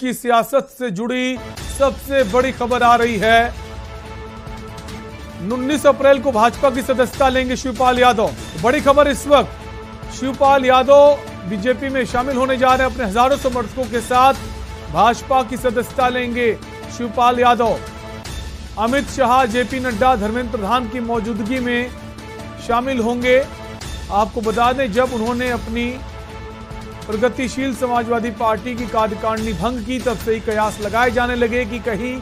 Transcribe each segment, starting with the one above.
की सियासत से जुड़ी सबसे बड़ी खबर आ रही है। 19 अप्रैल को भाजपा की सदस्यता लेंगे शिवपाल यादव। बड़ी खबर इस वक्त, शिवपाल यादव बीजेपी में शामिल होने जा रहे हैं। अपने हजारों समर्थकों के साथ भाजपा की सदस्यता लेंगे शिवपाल यादव। अमित शाह, जेपी नड्डा, धर्मेंद्र प्रधान की मौजूदगी में शामिल होंगे। आपको बता दें, जब उन्होंने अपनी प्रगतिशील समाजवादी पार्टी की कार्यकारिणी भंग की, तब से ही कयास लगाए जाने लगे कि कहीं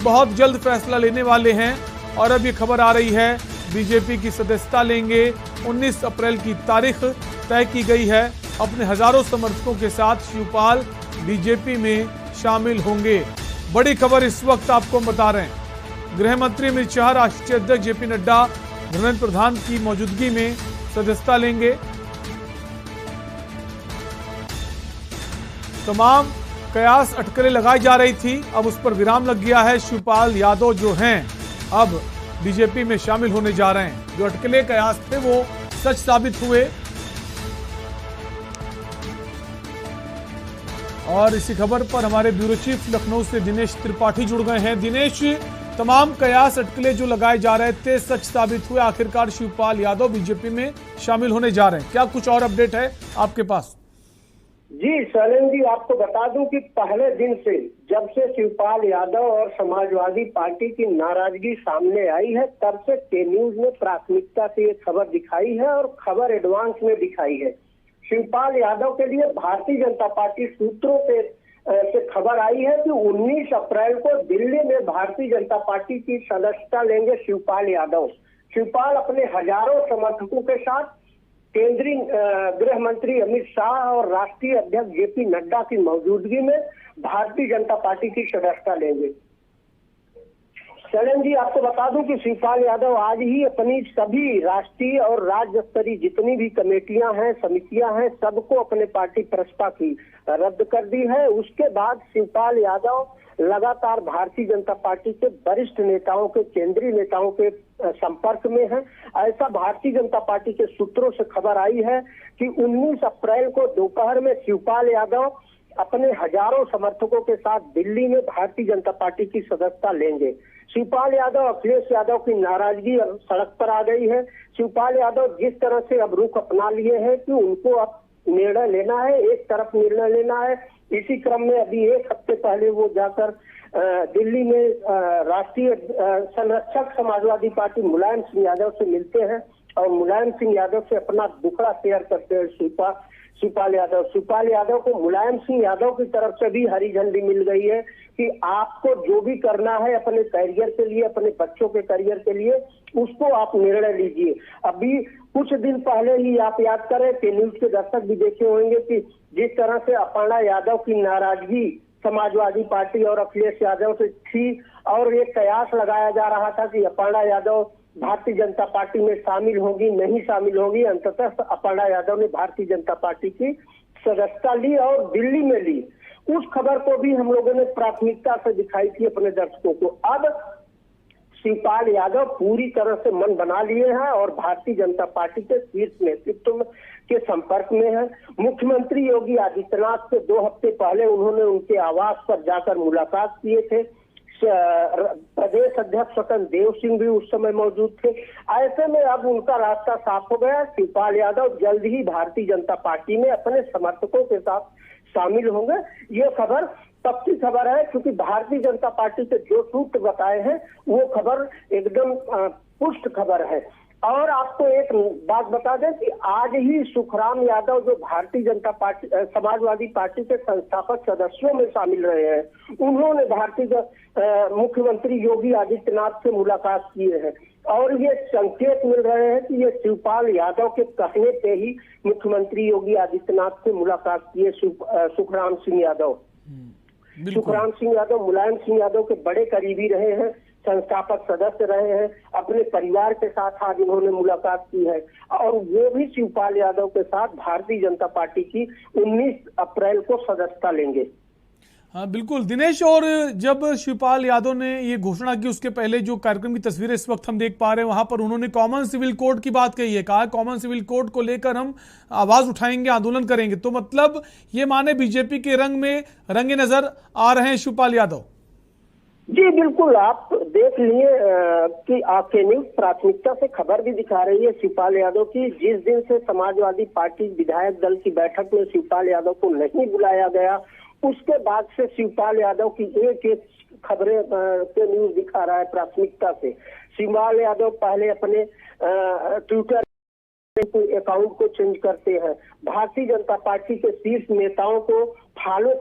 बहुत जल्द फैसला लेने वाले हैं। और अब ये खबर आ रही है, बीजेपी की सदस्यता लेंगे। 19 अप्रैल की तारीख तय की गई है। अपने हजारों समर्थकों के साथ शिवपाल बीजेपी में शामिल होंगे। बड़ी खबर इस वक्त आपको हम बता रहे हैं। गृह मंत्री अमित शाह, राष्ट्रीय अध्यक्ष जेपी नड्डा, धर्मेंद्र प्रधान की मौजूदगी में सदस्यता लेंगे। तमाम कयास अटकलें लगाई जा रही थी, अब उस पर विराम लग गया है। शिवपाल यादव जो हैं अब बीजेपी में शामिल होने जा रहे हैं। जो अटकलें कयास थे वो सच साबित हुए। और इसी खबर पर हमारे ब्यूरो चीफ लखनऊ से दिनेश त्रिपाठी जुड़ गए हैं। दिनेश, तमाम कयास अटकलें जो लगाए जा रहे थे सच साबित हुए। आखिरकार शिवपाल यादव बीजेपी में शामिल होने जा रहे हैं। क्या कुछ और अपडेट है आपके पास? जी शैलेंद्र जी, आपको बता दूं कि पहले दिन से जब से शिवपाल यादव और समाजवादी पार्टी की नाराजगी सामने आई है, तब से के न्यूज ने प्राथमिकता से ये खबर दिखाई है और खबर एडवांस में दिखाई है। शिवपाल यादव के लिए भारतीय जनता पार्टी सूत्रों से खबर आई है कि 19 अप्रैल को दिल्ली में भारतीय जनता पार्टी की सदस्यता लेंगे शिवपाल यादव। शिवपाल अपने हजारों समर्थकों के साथ केंद्रीय गृह मंत्री अमित शाह और राष्ट्रीय अध्यक्ष जेपी नड्डा की मौजूदगी में भारतीय जनता पार्टी की सदस्यता लेंगे। शरण जी, आपको बता दूं कि शिवपाल यादव आज ही अपनी सभी राष्ट्रीय और राज्य स्तरीय जितनी भी कमेटियां हैं, समितियां हैं, सबको अपने पार्टी प्रस्ता की रद्द कर दी है। उसके बाद शिवपाल यादव लगातार भारतीय जनता पार्टी के वरिष्ठ नेताओं के, केंद्रीय नेताओं के संपर्क में है। ऐसा भारतीय जनता पार्टी के सूत्रों से खबर आई है कि 19 अप्रैल को दोपहर में शिवपाल यादव अपने हजारों समर्थकों के साथ दिल्ली में भारतीय जनता पार्टी की सदस्यता लेंगे। शिवपाल यादव, अखिलेश यादव की नाराजगी अब सड़क पर आ गई है। शिवपाल यादव जिस तरह से अब रुख अपना लिए हैं कि उनको अब निर्णय लेना है, एक तरफ निर्णय लेना है। इसी क्रम में अभी एक हफ्ते पहले वो जाकर दिल्ली में राष्ट्रीय संरक्षक समाजवादी पार्टी मुलायम सिंह यादव से मिलते हैं और मुलायम सिंह यादव से अपना दुखड़ा शेयर करते हैं शिवपाल यादव। शिवपाल यादव को मुलायम सिंह यादव की तरफ से भी हरी झंडी मिल गई है कि आपको जो भी करना है अपने करियर के लिए, अपने बच्चों के करियर के लिए, उसको आप निर्णय लीजिए। अभी कुछ दिन पहले ही आप याद करें कि न्यूज के दर्शक भी देखे होंगे कि जिस तरह से अपर्णा यादव की नाराजगी समाजवादी पार्टी और अखिलेश यादव से थी और ये कयास लगाया जा रहा था कि अपर्णा यादव भारतीय जनता पार्टी में शामिल होगी, नहीं शामिल होगी। अंततः अपर्णा यादव ने भारतीय जनता पार्टी की सदस्यता ली और दिल्ली में ली। उस खबर को भी हम लोगों ने प्राथमिकता से दिखाई थी अपने दर्शकों को। अब शिवपाल यादव पूरी तरह से मन बना लिए हैं और भारतीय जनता पार्टी के शीर्ष नेतृत्व के संपर्क में है। मुख्यमंत्री योगी आदित्यनाथ से 2 हफ्ते पहले उन्होंने उनके आवास पर जाकर मुलाकात किए थे। प्रदेश अध्यक्ष स्वतंत्र देव सिंह भी उस समय मौजूद थे। ऐसे में अब उनका रास्ता साफ हो गया। शिवपाल यादव जल्द ही भारतीय जनता पार्टी में अपने समर्थकों के साथ शामिल होंगे। ये खबर पक्की खबर है, क्योंकि भारतीय जनता पार्टी के जो सूत्र बताए हैं वो खबर एकदम पुष्ट खबर है। और आपको एक बात बता दें कि आज ही सुखराम यादव, जो भारतीय जनता पार्टी समाजवादी पार्टी के संस्थापक सदस्यों में शामिल रहे हैं, उन्होंने मुख्यमंत्री योगी आदित्यनाथ से मुलाकात किए हैं और ये संकेत मिल रहे हैं कि ये शिवपाल यादव के कहने पे ही मुख्यमंत्री योगी आदित्यनाथ से मुलाकात किए सुखराम सिंह यादव। सुखराम सिंह यादव मुलायम सिंह यादव के बड़े करीबी रहे हैं, संस्थापक सदस्य रहे हैं। अपने परिवार के साथ आज उन्होंने मुलाकात की है और वो भी शिवपाल यादव के साथ भारतीय जनता पार्टी की 19 अप्रैल को सदस्यता लेंगे। हाँ बिल्कुल दिनेश। और जब शिवपाल यादव ने ये घोषणा की उसके पहले जो कार्यक्रम की तस्वीरें इस वक्त हम देख पा रहे हैं वहां पर उन्होंने कॉमन सिविल कोड की बात कही है, कहा कॉमन सिविल कोड को लेकर हम आवाज उठाएंगे, आंदोलन करेंगे। तो मतलब ये माने बीजेपी के रंग में रंगे नजर आ रहे हैं शिवपाल यादव। जी बिल्कुल, आप देख लिए कि आपके न्यूज प्राथमिकता से खबर भी दिखा रही है शिवपाल यादव की। जिस दिन से समाजवादी पार्टी विधायक दल की बैठक में शिवपाल यादव को नहीं बुलाया गया, उसके बाद से शिवपाल यादव की एक एक खबरें पे न्यूज दिखा रहा है प्राथमिकता से। शिवपाल यादव पहले अपने ट्विटर अकाउंट को चेंज करते हैं, भारतीय जनता पार्टी के शीर्ष नेताओं को फॉलो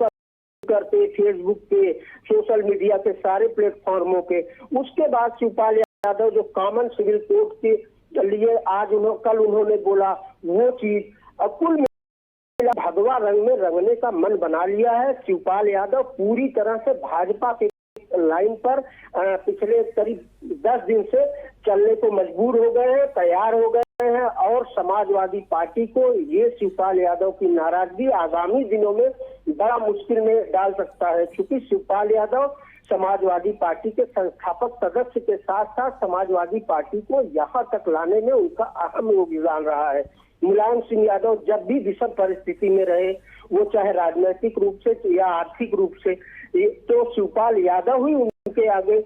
करते, फेसबुक पे, सोशल मीडिया के सारे प्लेटफॉर्मों पे। उसके बाद शिवपाल यादव जो कॉमन सिविल कोड के लिए आज कल उन्होंने बोला वो चीज, अब कुल भगवा रंग में रंगने का मन बना लिया है। शिवपाल यादव पूरी तरह से भाजपा के लाइन पर पिछले करीब 10 दिन से चलने को मजबूर हो गए हैं, तैयार हो गए हैं। और समाजवादी पार्टी को ये शिवपाल यादव की नाराजगी आगामी दिनों में बड़ा मुश्किल में डाल सकता है, क्योंकि शिवपाल यादव समाजवादी पार्टी के संस्थापक सदस्य के साथ साथ समाजवादी पार्टी को यहाँ तक लाने में उनका अहम योगदान रहा है। मुलायम सिंह यादव जब भी विषम परिस्थिति में रहे, वो चाहे राजनीतिक रूप से या आर्थिक रूप से, तो शिवपाल यादव ही उनके आगे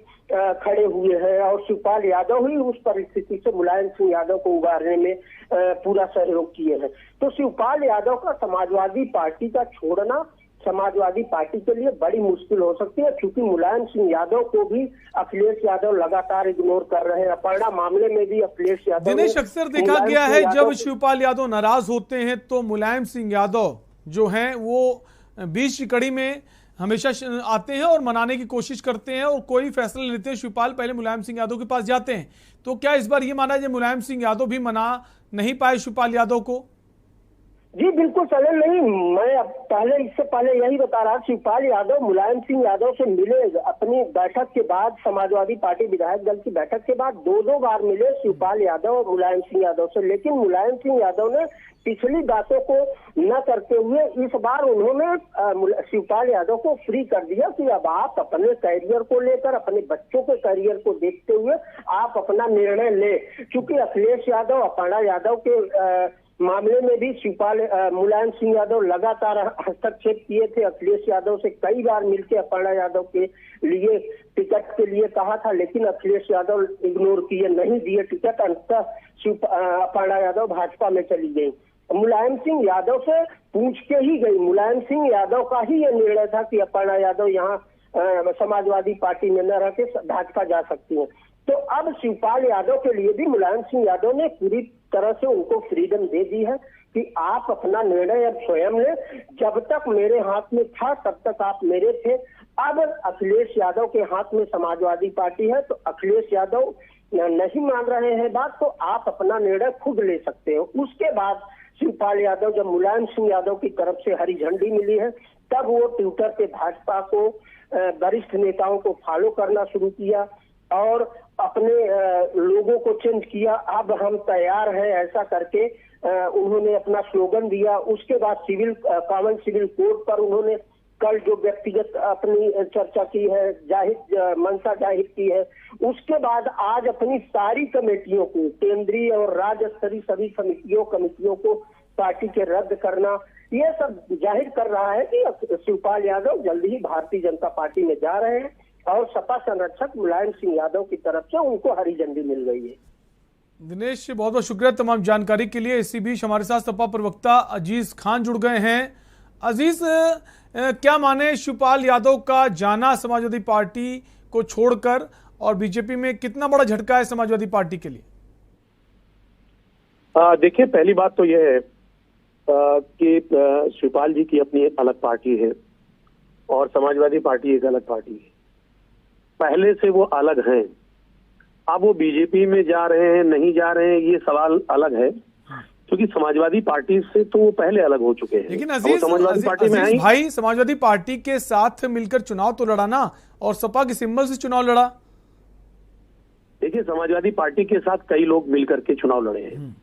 खड़े हुए हैं और शिवपाल यादव ही उस परिस्थिति से मुलायम सिंह यादव को उबारने में पूरा सहयोग किए हैं। तो शिवपाल यादव का समाजवादी पार्टी का छोड़ना समाजवादी पार्टी के लिए बड़ी मुश्किल हो सकती है, क्योंकि मुलायम सिंह यादव को भी अखिलेश यादव लगातार इग्नोर कर रहे हैं। अपर्णा मामले में भी अखिलेश यादव, दिनेश अक्सर देखा गया है जब शिवपाल यादव नाराज होते हैं तो मुलायम सिंह यादव जो हैं वो बीच की कड़ी में हमेशा आते हैं और मनाने की कोशिश करते हैं और कोई फैसला लेते हैं शिवपाल पहले मुलायम सिंह यादव के पास जाते हैं। तो क्या इस बार ये माना जाए मुलायम सिंह यादव भी मना नहीं पाए शिवपाल यादव को? जी बिल्कुल सलन नहीं, मैं पहले इससे पहले यही बता रहा, शिवपाल यादव मुलायम सिंह यादव से मिले अपनी बैठक के बाद, समाजवादी पार्टी विधायक दल की बैठक के बाद 2 बार मिले शिवपाल यादव और मुलायम सिंह यादव से। लेकिन मुलायम सिंह यादव ने पिछली बातों को न करते हुए इस बार उन्होंने शिवपाल यादव को फ्री कर दिया कि अब आप अपने कैरियर को लेकर, अपने बच्चों के कैरियर को देखते हुए आप अपना निर्णय ले। क्योंकि अखिलेश यादव, अपर्णा यादव के मामले में भी मुलायम सिंह यादव लगातार हस्तक्षेप किए थे। अखिलेश यादव से कई बार मिलकर अपर्णा यादव के लिए टिकट के लिए कहा था, लेकिन अखिलेश यादव इग्नोर किए, नहीं दिए टिकट। अंततः अपर्णा यादव भाजपा में चली गई। मुलायम सिंह यादव से पूछ के ही गई। मुलायम सिंह यादव का ही यह निर्णय था कि अपर्णा यादव यहाँ समाजवादी पार्टी में न रह के भाजपा जा सकती है। तो अब शिवपाल यादव के लिए भी मुलायम सिंह यादव ने पूरी तरह से उनको फ्रीडम दे दी है कि आप अपना निर्णय अब स्वयं लें। जब तक मेरे हाथ में था तब तक आप मेरे थे। अब अखिलेश यादव के हाथ में समाजवादी पार्टी है, तो अखिलेश यादव नहीं मान रहे हैं बात, तो आप अपना निर्णय खुद ले सकते हो। उसके बाद शिवपाल यादव, जब मुलायम सिंह यादव की तरफ से हरी झंडी मिली है, तब वो ट्विटर पे भाजपा को, वरिष्ठ नेताओं को फॉलो करना शुरू किया और अपने लोगों को चेंज किया। अब हम तैयार हैं ऐसा करके उन्होंने अपना स्लोगन दिया। उसके बाद कॉमन सिविल कोड पर उन्होंने कल जो व्यक्तिगत अपनी चर्चा की है, मंशा जाहिर की है। उसके बाद आज अपनी सारी कमेटियों को, केंद्रीय और राज्य स्तरीय सभी कमेटियों को पार्टी के रद्द करना, ये सब जाहिर कर रहा है कि शिवपाल यादव जल्दी ही भारतीय जनता पार्टी में जा रहे हैं और सपा संरक्षक मुलायम सिंह यादव की तरफ से उनको हरी झंडी मिल गई है। दिनेश बहुत बहुत शुक्रिया तमाम जानकारी के लिए। इसी बीच हमारे साथ सपा प्रवक्ता अजीज खान जुड़ गए हैं। अजीज, क्या माने शिवपाल यादव का जाना समाजवादी पार्टी को छोड़कर, और बीजेपी में कितना बड़ा झटका है समाजवादी पार्टी के लिए? देखिए, पहली बात तो यह है कि शिवपाल जी की अपनी एक अलग पार्टी है और समाजवादी पार्टी एक अलग पार्टी है। पहले से वो अलग हैं। अब वो बीजेपी में जा रहे हैं, नहीं जा रहे हैं, ये सवाल अलग है, क्योंकि समाजवादी पार्टी से तो वो पहले अलग हो चुके हैं। लेकिन समाजवादी पार्टी में भाई, समाजवादी पार्टी के साथ मिलकर चुनाव तो लड़ा ना, और सपा के सिंबल से चुनाव लड़ा। देखिए, समाजवादी पार्टी के साथ कई लोग मिलकर के चुनाव लड़े हैं,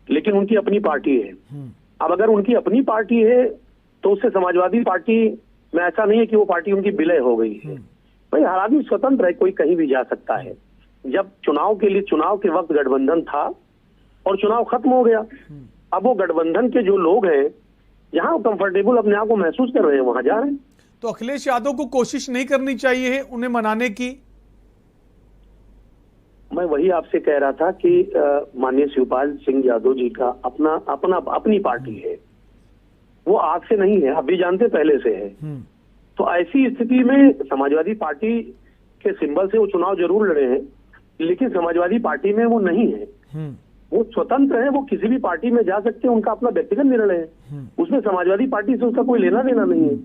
लेकिन उनकी अपनी पार्टी है। अब अगर उनकी अपनी पार्टी है तो उससे समाजवादी पार्टी मैं ऐसा नहीं है कि वो पार्टी उनकी विलय हो गई है। भाई हर आदमी स्वतंत्र है, कोई कहीं भी जा सकता है। जब चुनाव के वक्त गठबंधन था और चुनाव खत्म हो गया, अब वो गठबंधन के जो लोग हैं जहां कंफर्टेबल अपने आप को महसूस कर रहे हैं वहां जा रहे हैं। तो अखिलेश यादव को कोशिश नहीं करनी चाहिए उन्हें मनाने की? मैं वही आपसे कह रहा था कि माननीय शिवपाल सिंह यादव जी का अपनी पार्टी है, वो आज से नहीं है, आप भी जानते पहले से है। तो ऐसी स्थिति में समाजवादी पार्टी के सिंबल से वो चुनाव जरूर लड़े हैं, लेकिन समाजवादी पार्टी में वो नहीं है। वो स्वतंत्र है, वो किसी भी पार्टी में जा सकते हैं, उनका अपना व्यक्तिगत निर्णय है, उसमें समाजवादी पार्टी से उसका कोई लेना देना नहीं है।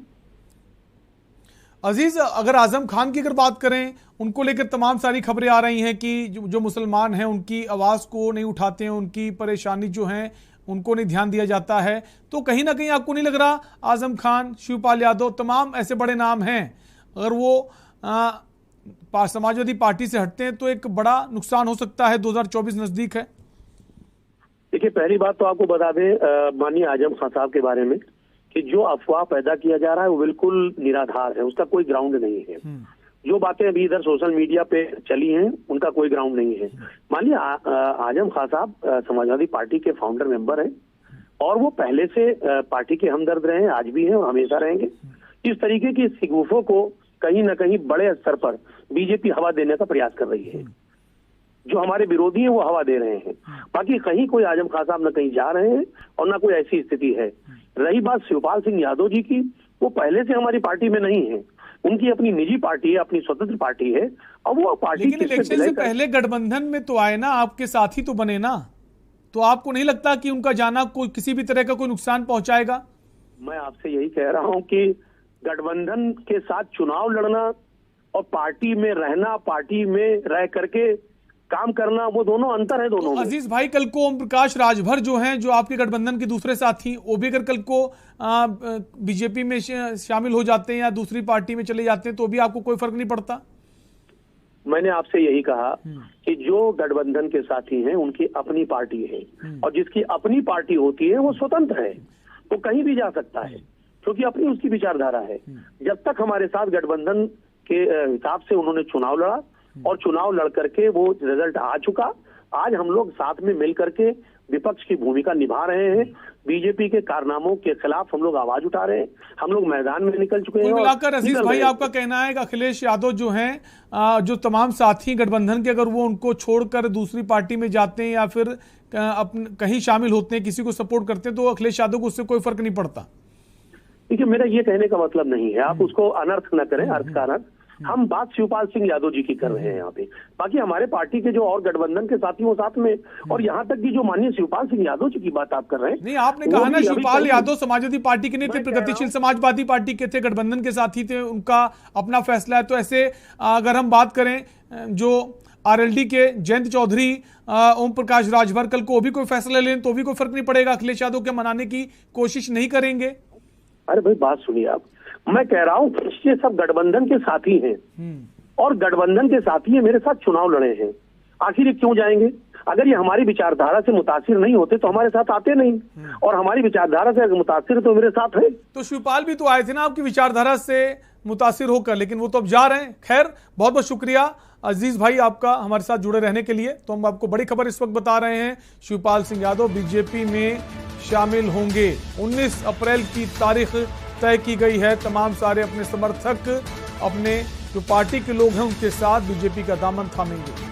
अजीज, अगर आजम खान की अगर बात करें, उनको लेकर तमाम सारी खबरें आ रही हैं कि जो मुसलमान हैं उनकी आवाज को नहीं उठाते हैं, उनकी परेशानी जो है उनको नहीं ध्यान दिया जाता है। तो कहीं ना कहीं आपको नहीं लग रहा आजम खान, शिवपाल यादव, तमाम ऐसे बड़े नाम हैं, अगर वो समाजवादी पार्टी से हटते हैं तो एक बड़ा नुकसान हो सकता है? 2024 नजदीक है। देखिए, पहली बात तो आपको बता दें माननीय आजम खान साहब के बारे में कि जो अफवाह पैदा किया जा रहा है वो बिल्कुल निराधार है, उसका कोई ग्राउंड नहीं है। जो बातें अभी इधर सोशल मीडिया पे चली हैं उनका कोई ग्राउंड नहीं है। माननीय आजम खान साहब समाजवादी पार्टी के फाउंडर मेंबर हैं और वो पहले से पार्टी के हमदर्द रहे हैं, आज भी हैं और हमेशा रहेंगे। इस तरीके की सिगुफों को कहीं ना कहीं बड़े स्तर पर बीजेपी हवा देने का प्रयास कर रही है। जो हमारे विरोधी हैं वो हवा दे रहे हैं, बाकी कहीं कोई आजम खान साहब न कहीं जा रहे हैं और ना कोई ऐसी स्थिति है। रही बात शिवपाल सिंह यादव जी की, वो पहले से हमारी पार्टी में नहीं है, उनकी अपनी निजी पार्टी है, अपनी स्वतंत्र पार्टी है और वो पार्टी। लेकिन इलेक्शन से पहले गठबंधन में तो आए ना, आपके साथी तो बने ना, तो आपको नहीं लगता कि उनका जाना कोई किसी भी तरह का कोई नुकसान पहुंचाएगा? मैं आपसे यही कह रहा हूं कि गठबंधन के साथ चुनाव लड़ना और पार्टी में रहना, पार्टी में रह करके काम करना, वो दोनों अंतर है दोनों में। अजीज भाई, कल को ओम प्रकाश राजभर जो हैं, जो आपके गठबंधन के दूसरे साथी, वो भी अगर कल को बीजेपी में शामिल हो जाते हैं या दूसरी पार्टी में चले जाते हैं तो भी आपको कोई फर्क नहीं पड़ता? मैंने आपसे यही कहा कि जो गठबंधन के साथी हैं उनकी अपनी पार्टी है और जिसकी अपनी पार्टी होती है वो स्वतंत्र है, वो कहीं भी जा सकता है क्योंकि अपनी उसकी विचारधारा है। जब तक हमारे साथ गठबंधन के हिसाब से उन्होंने चुनाव लड़ा और चुनाव लड़ करके वो रिजल्ट आ चुका, आज हम लोग साथ में मिल करके विपक्ष की भूमिका निभा रहे हैं। बीजेपी के कारनामों के खिलाफ हम लोग आवाज उठा रहे हैं, हम लोग मैदान में निकल चुके हैं। मिलाकर अजीज भाई, आपका कहना है कि अखिलेश यादव जो हैं, जो तमाम साथी गठबंधन के, अगर वो उनको छोड़कर दूसरी पार्टी में जाते हैं या फिर कहीं शामिल होते हैं, किसी को सपोर्ट करते हैं, तो अखिलेश यादव को उससे कोई फर्क नहीं पड़ता? देखिए, मेरा ये कहने का मतलब नहीं है, आप उसको अनर्थ न करें, अर्थ का अनर्थ। हम बात शिवपाल सिंह यादव जी की कर रहे हैं यहाँ पे, बाकी हमारे पार्टी के जो और गठबंधन के साथी वो साथ में, और यहाँ तक कि जो माननीय शिवपाल सिंह यादव जी की बात आप कर रहे हैं। नहीं, आपने कहा ना शिवपाल यादव समाजवादी पार्टी के नहीं थे, प्रगतिशील समाजवादी पार्टी के थे, गठबंधन के साथी थे, उनका अपना फैसला है। तो ऐसे अगर हम बात करें जो आरएलडी के जयंत चौधरी, ओम प्रकाश राजभर, कल को भी कोई फैसला लें तो भी कोई फर्क नहीं पड़ेगा? अखिलेश यादव के मनाने की कोशिश नहीं करेंगे? अरे भाई बात सुनिए आप, मैं कह रहा हूँ ये सब गठबंधन के साथी हैं और गठबंधन के साथी है, मेरे साथ चुनाव लड़े हैं, आखिर ये क्यों जाएंगे? अगर ये हमारी विचारधारा से मुतासिर नहीं होते तो हमारे साथ आते नहीं, और हमारी विचारधारा से मुतासिर तो मेरे साथ है। तो शिवपाल भी तो आए थे ना आपकी विचारधारा से मुतासिर होकर, लेकिन वो तो अब जा रहे हैं। खैर, बहुत बहुत शुक्रिया अजीज भाई आपका हमारे साथ जुड़े रहने के लिए। तो हम आपको बड़ी खबर इस वक्त बता रहे हैं, शिवपाल सिंह यादव बीजेपी में शामिल होंगे। 19 अप्रैल की तारीख तय की गई है। तमाम सारे अपने समर्थक, अपने जो पार्टी के लोग हैं उनके साथ बीजेपी का दामन थामेंगे।